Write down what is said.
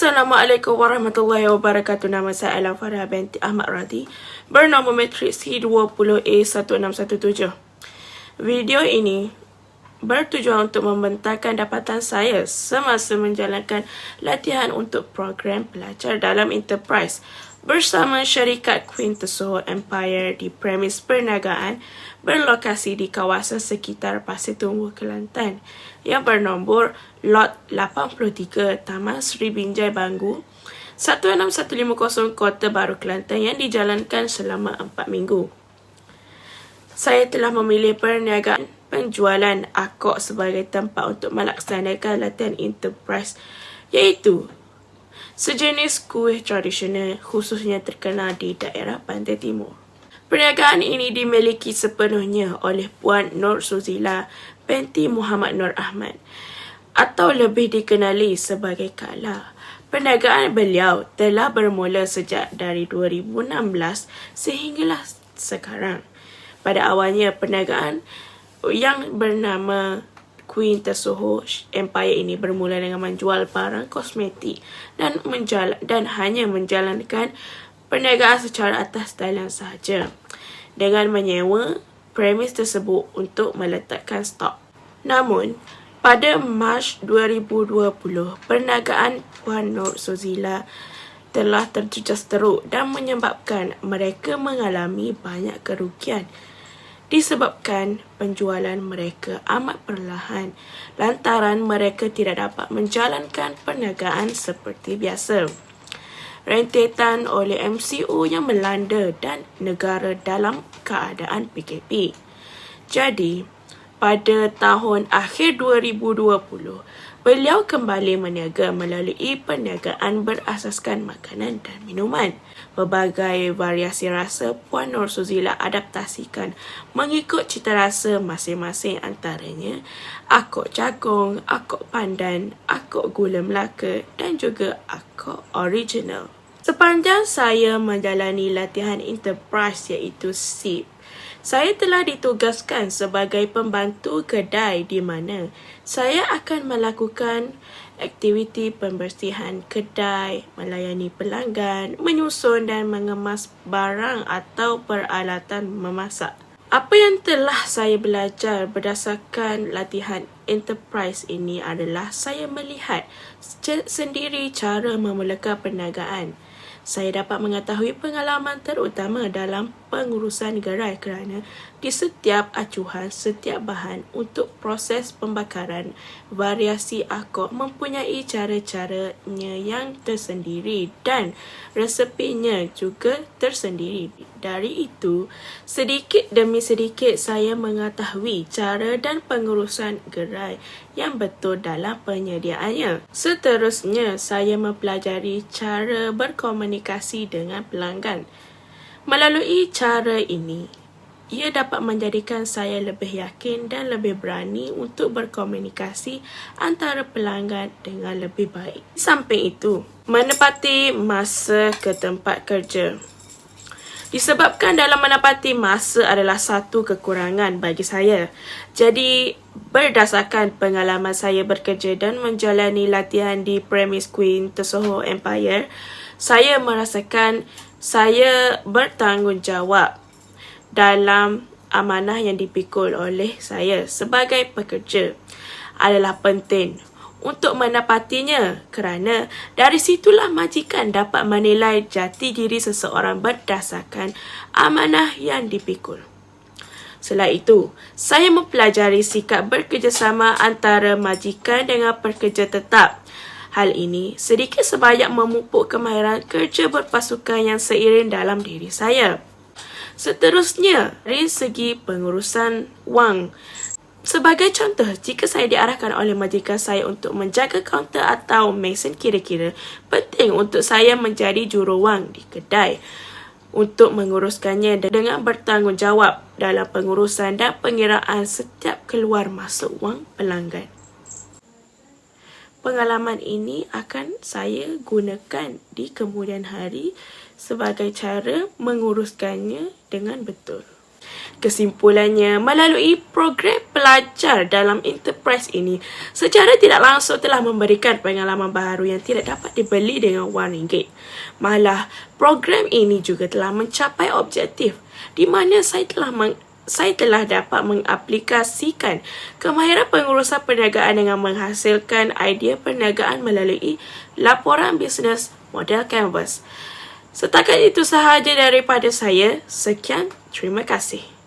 Assalamualaikum warahmatullahi wabarakatuh. Nama saya Alam Farah binti Ahmad Radhi, bernama Matrix C20A1617. Video ini bertujuan untuk membentangkan dapatan saya semasa menjalankan latihan untuk program pelajar dalam Enterprise bersama syarikat Queen Tesoho Empire di premis perniagaan berlokasi di kawasan sekitar Pasir Tunggu, Kelantan yang bernombor Lot 83 Taman Sri Binjai Banggu 16150 Kota Baru, Kelantan yang dijalankan selama 4 minggu. Saya telah memilih perniagaan penjualan akok sebagai tempat untuk melaksanakan latihan Enterprise, iaitu sejenis kuih tradisional khususnya terkenal di daerah Pantai Timur. Perniagaan ini dimiliki sepenuhnya oleh Puan Nur Suzila binti Muhammad Nur Ahmad atau lebih dikenali sebagai Kak La. Perniagaan beliau telah bermula sejak dari 2016 sehinggalah sekarang. Pada awalnya perniagaan yang bernama Queen Tesoho Empire ini bermula dengan menjual barang kosmetik dan hanya menjalankan perniagaan secara atas talian sahaja dengan menyewa premis tersebut untuk meletakkan stok. Namun, pada Mac 2020, perniagaan Puan Nur Suzila telah terjejas teruk dan menyebabkan mereka mengalami banyak kerugian disebabkan penjualan mereka amat perlahan lantaran mereka tidak dapat menjalankan perniagaan seperti biasa. Rentetan oleh MCO yang melanda dan negara dalam keadaan PKP. Jadi, pada tahun akhir 2020, beliau kembali berniaga melalui perniagaan berasaskan makanan dan minuman. Berbagai variasi rasa Puan Nur Suzila adaptasikan mengikut cita rasa masing-masing, antaranya akok jagung, akok pandan, akok gula Melaka dan juga akok original. Sepanjang saya menjalani latihan Enterprise iaitu SIP, saya telah ditugaskan sebagai pembantu kedai di mana saya akan melakukan aktiviti pembersihan kedai, melayani pelanggan, menyusun dan mengemas barang atau peralatan memasak. Apa yang telah saya belajar berdasarkan latihan Enterprise ini adalah saya melihat sendiri cara memulakan perniagaan. Saya dapat mengetahui pengalaman terutama dalam pengurusan gerai kerana di setiap acuhan setiap bahan untuk proses pembakaran, variasi akok mempunyai cara-caranya yang tersendiri dan resepinya juga tersendiri. Dari itu, sedikit demi sedikit saya mengetahui cara dan pengurusan gerai yang betul dalam penyediaannya. Seterusnya, saya mempelajari cara berkomunikasi dengan pelanggan. Melalui cara ini, ia dapat menjadikan saya lebih yakin dan lebih berani untuk berkomunikasi antara pelanggan dengan lebih baik. Di samping itu, menepati masa ke tempat kerja. Disebabkan dalam menepati masa adalah satu kekurangan bagi saya. Jadi, berdasarkan pengalaman saya bekerja dan menjalani latihan di premis Queen Tesoho Empire, saya merasakan saya bertanggungjawab dalam amanah yang dipikul oleh saya sebagai pekerja. Adalah penting untuk menepatinya kerana dari situlah majikan dapat menilai jati diri seseorang berdasarkan amanah yang dipikul. Selain itu, saya mempelajari sikap bekerjasama antara majikan dengan pekerja tetap. Hal ini sedikit sebanyak memupuk kemahiran kerja berpasukan yang seiring dalam diri saya. Seterusnya, dari segi pengurusan wang. Sebagai contoh, jika saya diarahkan oleh majikan saya untuk menjaga kaunter atau mesin kira-kira, penting untuk saya menjadi jurumawang di kedai untuk menguruskannya dengan bertanggungjawab dalam pengurusan dan pengiraan setiap keluar masuk wang pelanggan. Pengalaman ini akan saya gunakan di kemudian hari sebagai cara menguruskannya dengan betul. Kesimpulannya, melalui program pelajar dalam enterprise ini, secara tidak langsung telah memberikan pengalaman baru yang tidak dapat dibeli dengan wang ringgit. Malah, program ini juga telah mencapai objektif di mana saya telah dapat mengaplikasikan kemahiran pengurusan perniagaan dengan menghasilkan idea perniagaan melalui laporan bisnes model Canvas. Setakat itu sahaja daripada saya. Sekian, terima kasih.